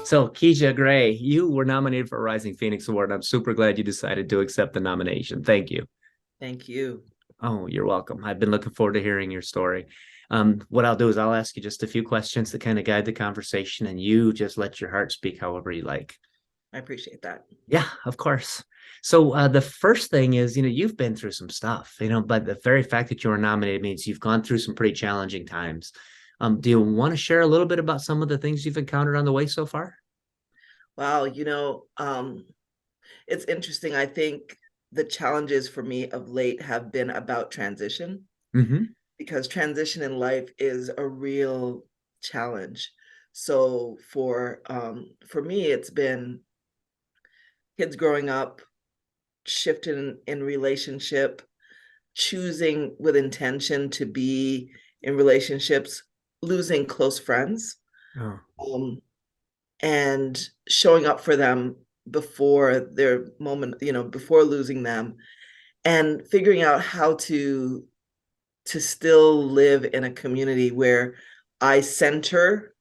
So, Kija Gray, you were nominated for a Rising Phoenix Award. I'm super glad you decided to accept the nomination. Thank you. Thank you. Oh, you're welcome. I've been looking forward to hearing your story. What I'll do is I'll ask you just a few questions to kind of guide the conversation, and you just let your heart speak however you like. I appreciate that. Yeah, of course. So, the first thing is, you've been through some stuff, but the very fact that you were nominated means you've gone through some pretty challenging times. Do you want to share a little bit about some of the things you've encountered on the way so far? Wow, it's interesting. I think the challenges for me of late have been about transition Mm-hmm. because transition in life is a real challenge. So for me, it's been kids growing up, shifting in relationship, choosing with intention to be in relationships, losing close friends. Oh, Um, and showing up for them before their moment, before losing them, and figuring out how to still live in a community where I center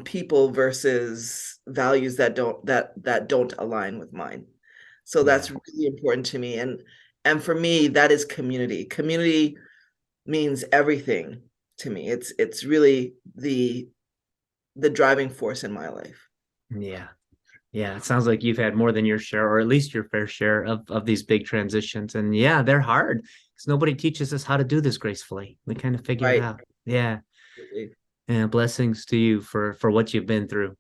people versus values that don't align with mine. So yeah. that's really important to me. And for me, that is community. Community means everything to me. It's really the driving force in my life. Yeah. Yeah, it sounds like you've had more than your share, or at least your fair share of these big transitions. And yeah, they're hard because nobody teaches us how to do this gracefully. We kind of figure it Right. out. Yeah. Yeah. Blessings to you for what you've been through.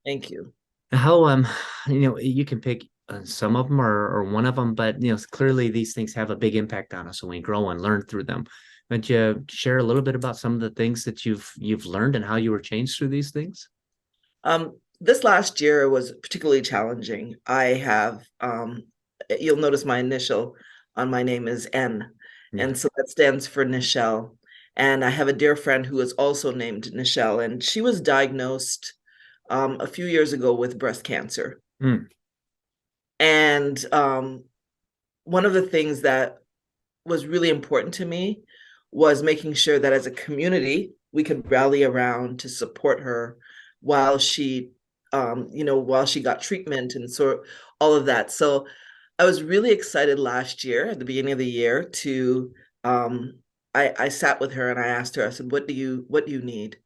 Thank you. How you can pick some of them or one of them, but clearly these things have a big impact on us when we grow and learn through them. Would you share a little bit about some of the things that you've learned and how you were changed through these things? This last year was particularly challenging. You'll notice my initial on my name is N, Yeah. and so that stands for Nichelle. And I have a dear friend who is also named Nichelle, and she was diagnosed a few years ago with breast cancer. Mm, And one of the things that was really important to me was making sure that as a community, we could rally around to support her while while she got treatment and so all of that. So I was really excited last year at the beginning of the year to I sat with her and I asked her, I said, what do you need?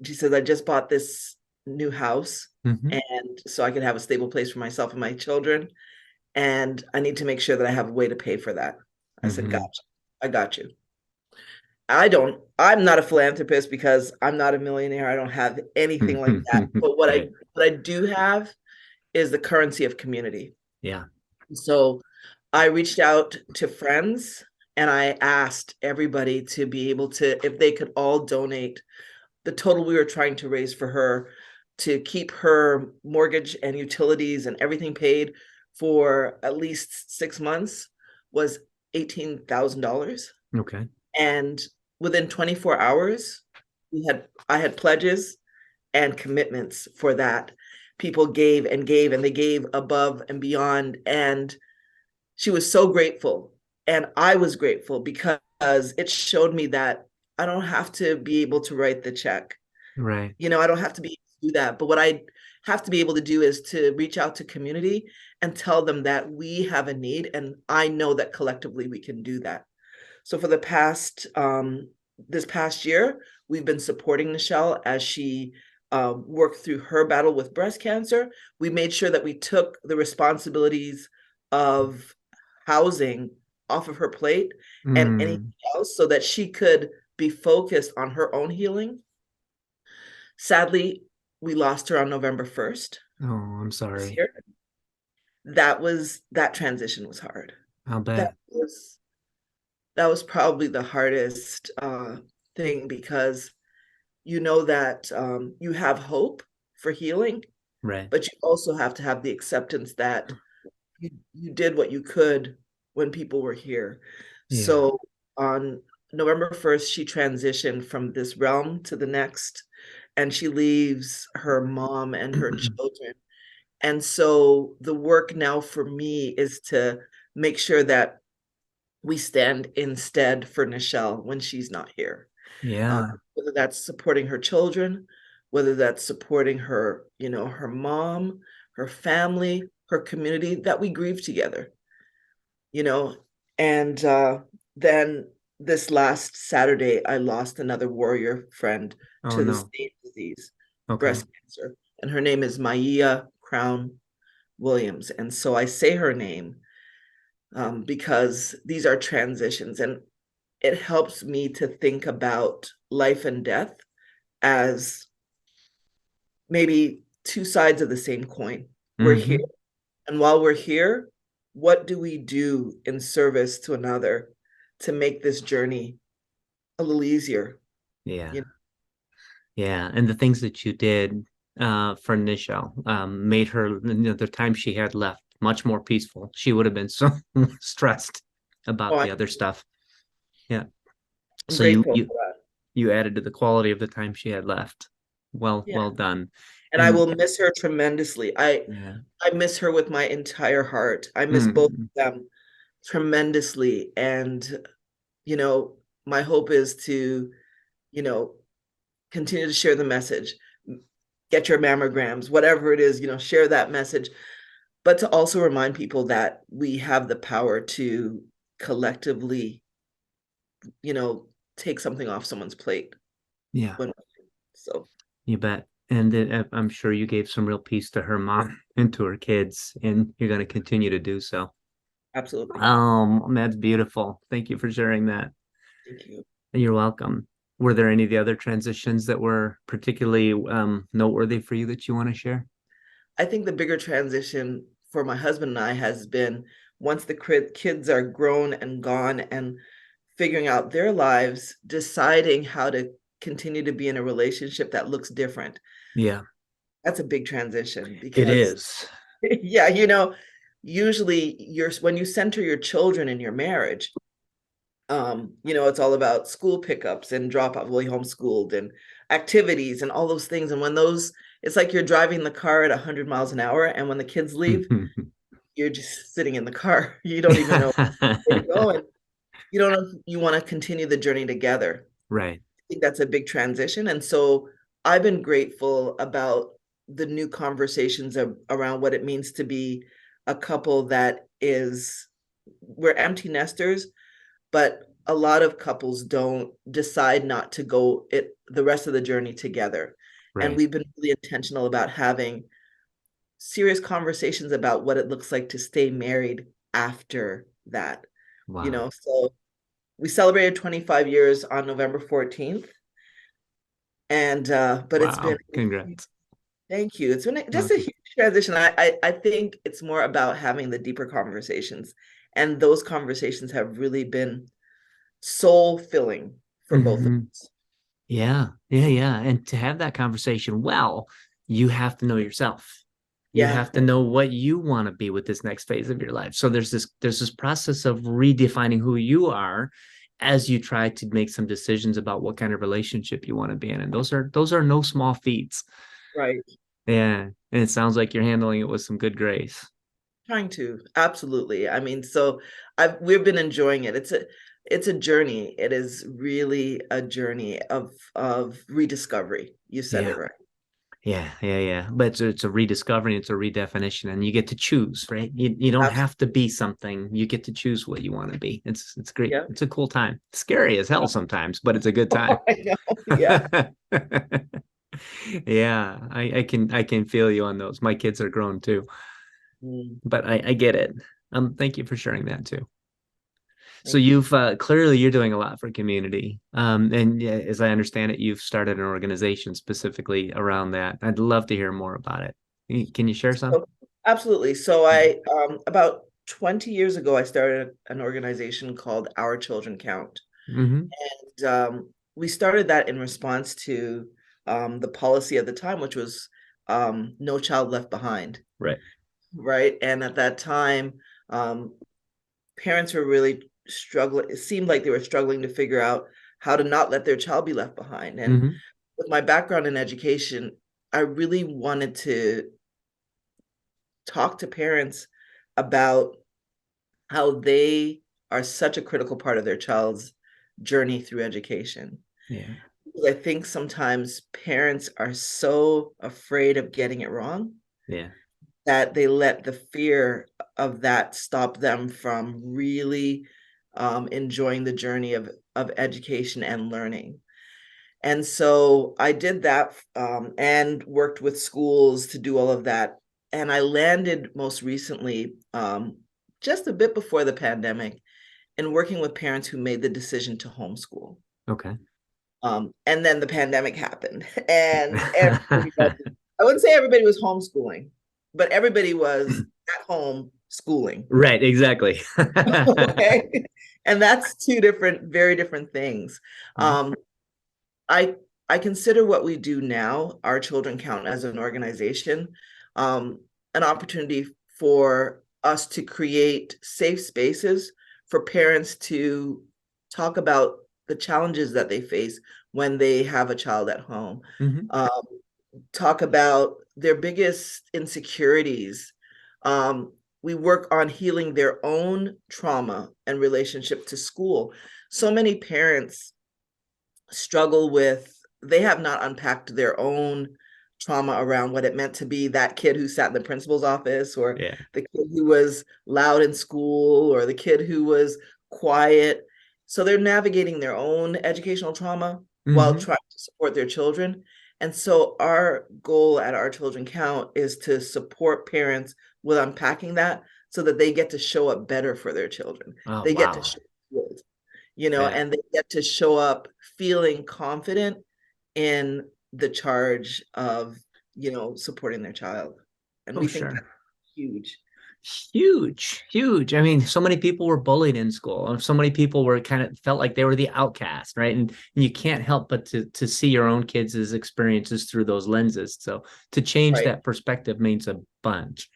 She says, I just bought this new house hmm and so I could have a stable place for myself and my children. And I need to make sure that I have a way to pay for that. I said, hmm gotcha. I got you. I'm not a philanthropist because I'm not a millionaire. I don't have anything like that. But what I Right. what I do have is the currency of community. Yeah. So I reached out to friends and I asked everybody to be able to, if they could all donate the total we were trying to raise for her to keep her mortgage and utilities and everything paid for at least 6 months was $18,000. Okay. And within 24 hours, I had pledges and commitments for that. People gave and gave, and they gave above and beyond. And she was so grateful. And I was grateful because it showed me that I don't have to be able to write the check. Right. I don't have to be able to do that. But what I have to be able to do is to reach out to community and tell them that we have a need. And I know that collectively we can do that. So for this past year, we've been supporting Nichelle as she worked through her battle with breast cancer. We made sure that we took the responsibilities of housing off of her plate and anything Mm. else so that she could be focused on her own healing. Sadly, we lost her on November 1st Oh, I'm this sorry. year. That transition was hard. I'll That bet. was that was probably the hardest thing because you know that you have hope for healing, Right. but you also have to have the acceptance that you did what you could when people were here. Yeah. So on November 1st, she transitioned from this realm to the next, and she leaves her mom and her children. And so the work now for me is to make sure that we stand instead for Nichelle when she's not here. Uh, Yeah. whether that's supporting her children, whether that's supporting her, her mom, her family, her community, that we grieve together, you know. And then this last Saturday, I lost another warrior friend Oh to the no. same disease, Okay. breast cancer. And her name is Maia Crown Williams. And so I say her name because these are transitions, and it helps me to think about life and death as maybe two sides of the same coin. We're here, Hmm. and while we're here, what do we do in service to another to make this journey a little easier? Yeah. You know? Yeah. And the things that you did for Nichelle made her, the time she had left much more peaceful. She would have been so stressed Oh, about the other stuff. Yeah. I'm So you grateful you for that. you added to the quality of the time she had left. Yeah. Well done. And I And will miss her tremendously. yeah. I miss her with my entire heart. I miss both Mm, of them tremendously. And, you know, my hope is to, you know, continue to share the message, get your mammograms, whatever it is, share that message, but to also remind people that we have the power to collectively, you know, take something off someone's plate yeah, when so you bet. And then I'm sure you gave some real peace to her mom and to her kids, and you're going to continue to do so. absolutely. That's beautiful. Thank you for sharing that. Thank you. You're welcome. Were there any of the other transitions that were particularly noteworthy for you that you want to share? I think the bigger transition for my husband and I has been once the kids are grown and gone and figuring out their lives, deciding how to continue to be in a relationship that looks different. Yeah, That's a big transition it because is. yeah, usually when you center your children in your marriage, it's all about school pickups and drop off, well, homeschooled, and activities and all those things. And when those, it's like you're driving the car at 100 miles an hour, and when the kids leave, you're just sitting in the car. You don't even know where to go, and you don't know if you want to continue the journey together. Right. I think that's a big transition. And so I've been grateful about the new conversations around what it means to be a couple that is, we're empty nesters, but a lot of couples don't decide not to go the rest of the journey together. And Right. we've been really intentional about having serious conversations about what it looks like to stay married after that. Wow. So we celebrated 25 years on November 14th. And but it's been, Wow. Congrats. thank you. It's been just a Okay. huge transition. I think it's more about having the deeper conversations. And those conversations have really been soul filling for both of Hmm. us. Yeah. Yeah. Yeah. And to have that conversation, well, you have to know yourself. You Yeah, have to know what you want to be with this next phase of your life. So there's this process of redefining who you are as you try to make some decisions about what kind of relationship you want to be in. And those are no small feats. right. Yeah. And it sounds like you're handling it with some good grace. Trying to. Absolutely. I mean, so we've been enjoying it. It's a journey. It is really a journey of rediscovery. You said it Yeah. right. Yeah, yeah, yeah. But it's a rediscovery, it's a redefinition, and you get to choose, right? You don't Absolutely. have to be something. You get to choose what you want to be. It's great. Yeah. It's a cool time. Scary as hell sometimes, but it's a good time. I know. Yeah. Yeah, I can feel you on those. My kids are grown too, Mm, but I get it. Thank you for sharing that too. So thank you. you've clearly you're doing a lot for community. And yeah, as I understand it, you've started an organization specifically around that. I'd love to hear more about it. Can you share some? So, absolutely. So I about 20 years ago, I started an organization called Our Children Count. Mm-hmm. And we started that in response to the policy at the time, which was no child left behind. Right. Right. And at that time, um, parents were really struggling. It seemed like they were struggling to figure out how to not let their child be left behind. And Mm-hmm. with my background in education, I really wanted to talk to parents about how they are such a critical part of their child's journey through education. Yeah. I think sometimes parents are so afraid of getting it wrong Yeah. that they let the fear of that stop them from really enjoying the journey of education and learning. And so I did that and worked with schools to do all of that. And I landed most recently, just a bit before the pandemic, in working with parents who made the decision to homeschool. Okay. And then the pandemic happened, and everybody, I wouldn't say everybody was homeschooling, but everybody was at home schooling. Right, exactly. Okay. And that's two different, very different things. Mhm. Um, I I consider what we do now, our children count as an organization, um, an opportunity for us to create safe spaces for parents to talk about the challenges that they face when they have a child at home. Mhm. Um, Talk about their biggest insecurities. We work on healing their own trauma and relationship to school. So many parents struggle with, they have not unpacked their own trauma around what it meant to be that kid who sat in the principal's office, or Yeah. the kid who was loud in school, or the kid who was quiet. So they're navigating their own educational trauma while Hmm. trying to support their children. And so our goal at Our Children Count is to support parents with unpacking that so that they get to show up better for their children. Oh, They get to wow. show up, Yeah. and they get to show up feeling confident in the charge of, supporting their child. And Oh, we think sure. that's huge. Huge, huge. I mean, so many people were bullied in school, and so many people were kind of felt like they were the outcast, right? And you can't help but to see your own kids' experiences through those lenses. So to change Right. that perspective means a bunch.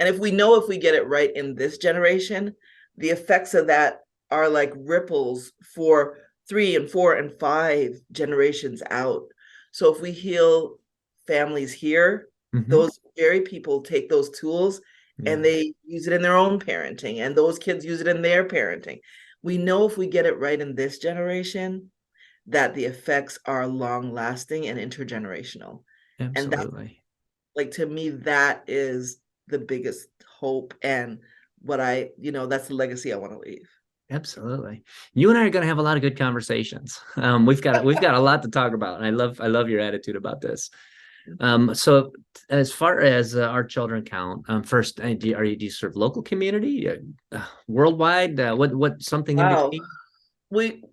And if we get it right in this generation, the effects of that are like ripples for 3 and 4 and 5 generations out. So if we heal families here, Hmm. those very people take those tools Yeah. and they use it in their own parenting, and those kids use it in their parenting. We know if we get it right in this generation, that the effects are long lasting and intergenerational. And that, Absolutely. like, to me, that is the biggest hope, and that's the legacy I want to leave. Absolutely. You and I are going to have a lot of good conversations. We've got a lot to talk about, and I love your attitude about this. So as far as our children count, first, do you serve local community, worldwide? What something in Wow. between? We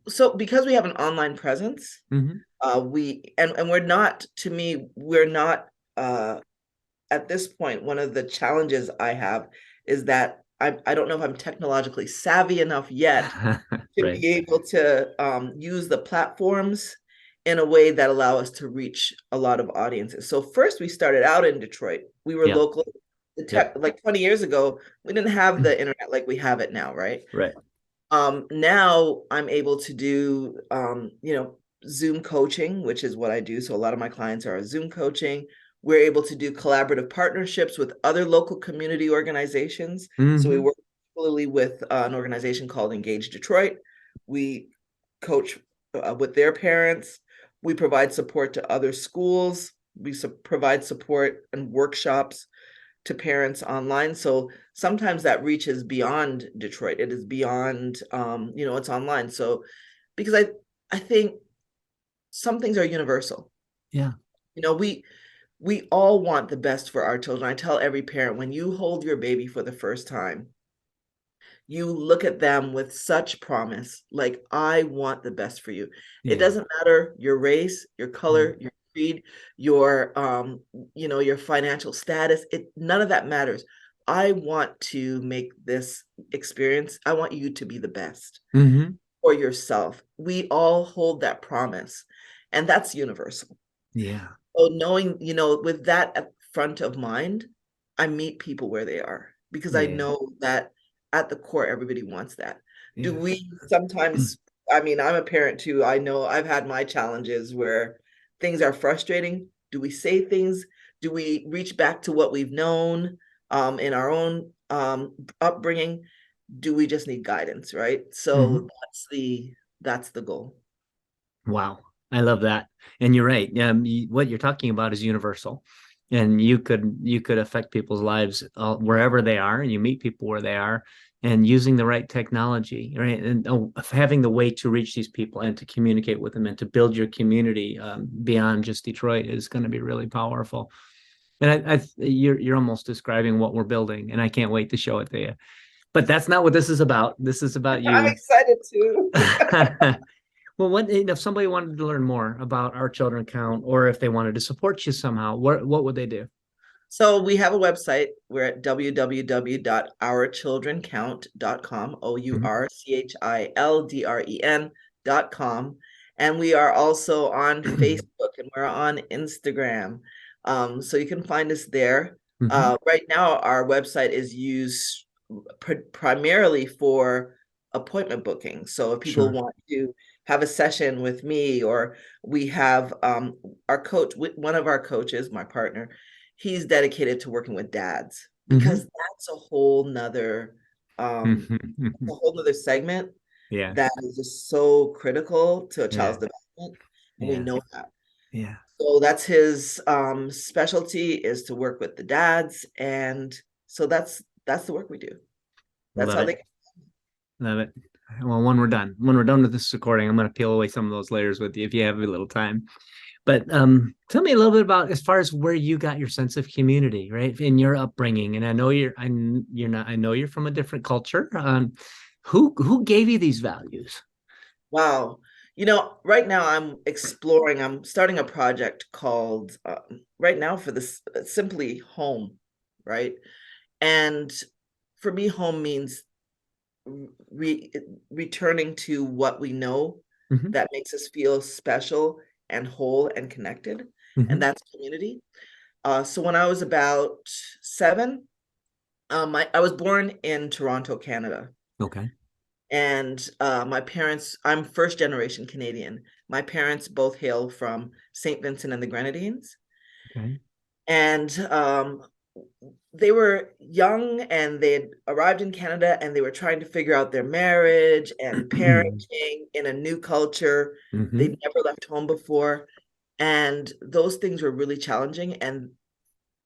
so because we have an online presence, Hmm. we and we're not, to me, we're not uh at this point, one of the challenges I have is that I don't know if I'm technologically savvy enough yet to Right. be able to use the platforms in a way that allow us to reach a lot of audiences. So first, we started out in Detroit. We were Yep. local. The Yep. tech, like 20 years ago, we didn't have the internet like we have it now, right? Right. Now I'm able to do, Zoom coaching, which is what I do. So a lot of my clients are Zoom coaching. We're able to do collaborative partnerships with other local community organizations. So we Hmm. work particularly with an organization called Engage Detroit. We coach with their parents. We provide support to other schools. We provide support and workshops to parents online. So sometimes that reaches beyond Detroit. It is beyond, it's online. So because I think some things are universal. Yeah. You know, we all want the best for our children. I tell every parent, when you hold your baby for the first time, you look at them with such promise, like, I want the best for you. It Yeah. doesn't matter your race, your Yeah. color, your creed, your your financial status. It None of that matters. I want to make this experience, I want you to be the best Hmm. for yourself. We all hold that promise, and that's universal. Yeah. So knowing, with that at front of mind, I meet people where they are, because I Yeah. know that at the core, everybody wants that. Do Yeah. we sometimes, I mean, I'm a parent too. I know I've had my challenges where things are frustrating. Do we say things? Do we reach back to what we've known in our own upbringing? Do we just need guidance, right? So Hmm. that's the goal. Wow. I love that. And you're right. What you're talking about is universal. And you could affect people's lives wherever they are, and you meet people where they are, and using the right technology, right? And having the way to reach these people and to communicate with them and to build your community beyond just Detroit is going to be really powerful. And you're almost describing what we're building, and I can't wait to show it to you. But that's not what this is about. This is about I'm you. excited too. Well, what if somebody wanted to learn more about Our Children Count, or if they wanted to support you somehow, what would they do? So we have a website. We're at www.ourchildrencount.com, Mhm. OurChildren.com. And we are also on Facebook and we're on Instagram. So you can find us there. Mhm. Right now, our website is used primarily for appointment booking. So if people Sure. want to have a session with me, or we have our coach, one of our coaches, my partner, he's dedicated to working with dads because Hmm. that's a whole nother segment Yeah. that is just so critical to a child's Yeah. development, and we Yeah. know that. Yeah. So that's his specialty, is to work with the dads, and so that's the work we do. That's Love how it. they. Love it. Well, when we're done with this recording, I'm going to peel away some of those layers with you if you have a little time. But tell me a little bit about as far as where you got your sense of community, right? In your upbringing. And I know you're not, I know you're from a different culture. Who gave you these values? Wow. Right now I'm starting a project called, right now for this, simply home, right? And for me, home means re returning to what we know Hmm. that makes us feel special and whole and connected, and Hmm. that's community. So when I was about 7, I was born in Toronto, Canada. Okay. And my parents, I'm first generation Canadian. My parents both hail from St. Vincent and the Grenadines. Okay. And they were young and they had arrived in Canada and they were trying to figure out their marriage and parenting in a new culture. Hmm. They'd never left home before. And those things were really challenging. And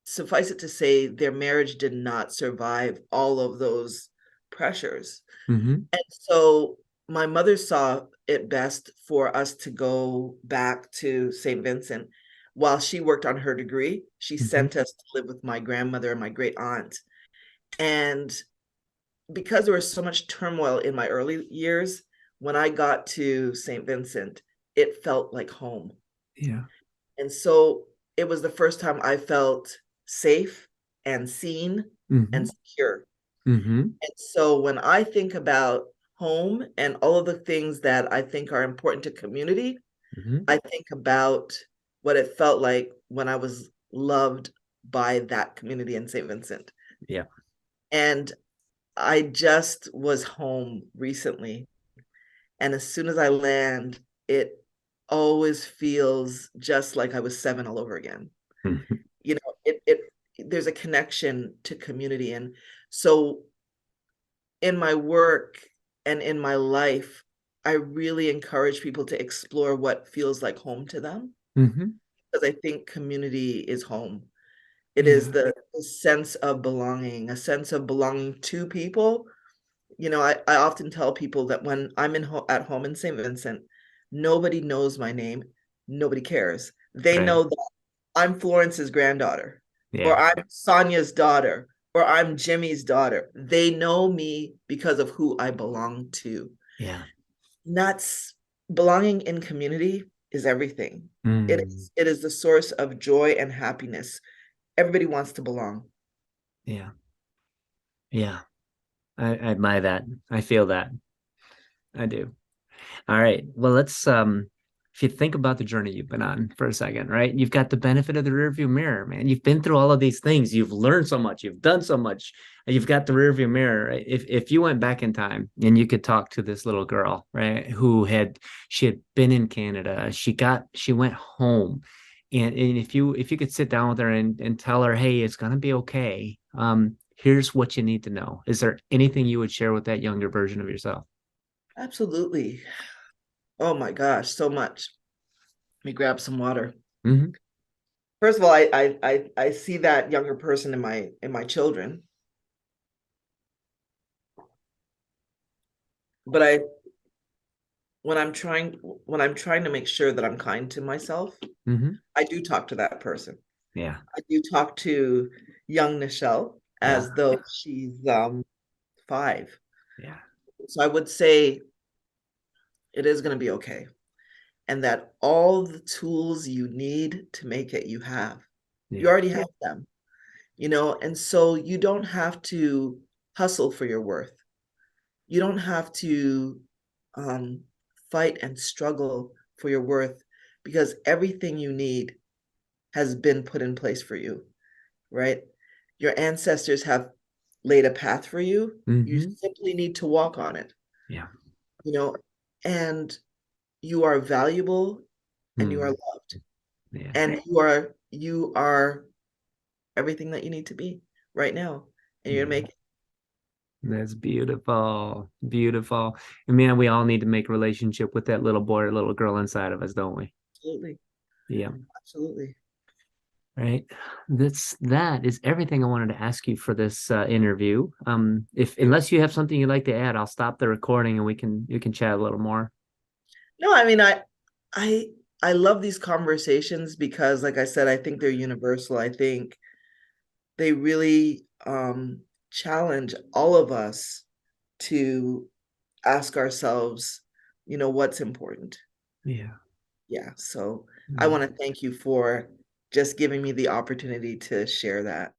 suffice it to say, their marriage did not survive all of those pressures. Hmm. And so my mother saw it best for us to go back to St. Vincent. While she worked on her degree, she Hmm. sent us to live with my grandmother and my great aunt. And because there was so much turmoil in my early years, when I got to St. Vincent, it felt like home. Yeah. And so it was the first time I felt safe and seen Hmm. and secure. Hmm. And so when I think about home and all of the things that I think are important to community, Hmm. I think about what it felt like when I was loved by that community in St. Vincent. Yeah. And I just was home recently. And as soon as I land, it always feels just like I was 7 all over again. Hmm. It there's a connection to community. And so in my work and in my life, I really encourage people to explore what feels like home to them, Hmm. because I think community is home. It is Yeah. the sense of belonging, a sense of belonging to people. I often tell people that when I'm at home in St. Vincent, nobody knows my name. Nobody cares. They Right. know that I'm Florence's granddaughter, or Yeah. I'm Sonia's daughter, or I'm Jimmy's daughter. They know me because of who I belong to. Yeah. That's belonging in community is everything. It Mm. is the source of joy and happiness. Everybody wants to belong. Yeah. Yeah. I admire that. I feel that. I do. All right. Well, let's if you think about the journey you've been on for a second, right? You've got the benefit of the rearview mirror, man. You've been through all of these things. You've learned so much. You've done so much. You've got the rearview mirror. Right? If you went back in time and you could talk to this little girl, right, she had been in Canada, she went home. And if you could sit down with her and tell her, hey, it's gonna be okay. Here's what you need to know. Is there anything you would share with that younger version of yourself? Absolutely. Oh my gosh, so much. Let me grab some water. Hmm. First of all, I see that younger person in my children, but I when I'm trying to make sure that I'm kind to myself, Hmm. I do talk to that person. Yeah. I do talk to young Nichelle Yeah. as though she's 5. Yeah. So I would say it is going to be okay, and that all the tools you need to make it, you have. You Yeah. already have them, and so you don't have to hustle for your worth. You don't have to um, fight and struggle for your worth because everything you need has been put in place for you, right? Your ancestors have laid a path for you. You Hmm. simply need to walk on it, Yeah. you know, and you are valuable and you are Mm. loved Yeah. and you are everything that you need to be right now. And you're gonna Yeah. make it. That's beautiful. Beautiful. And man, we all need to make a relationship with that little boy or little girl inside of us, don't we? Absolutely. Yeah. Absolutely. Right. That is everything I wanted to ask you for this interview. If unless you have something you'd like to add, I'll stop the recording and we can chat a little more. No, I mean I I love these conversations because like I said, I think they're universal. I think they really challenge all of us to ask ourselves, what's important. Yeah. Yeah. So I Mm. want to thank you for just giving me the opportunity to share that.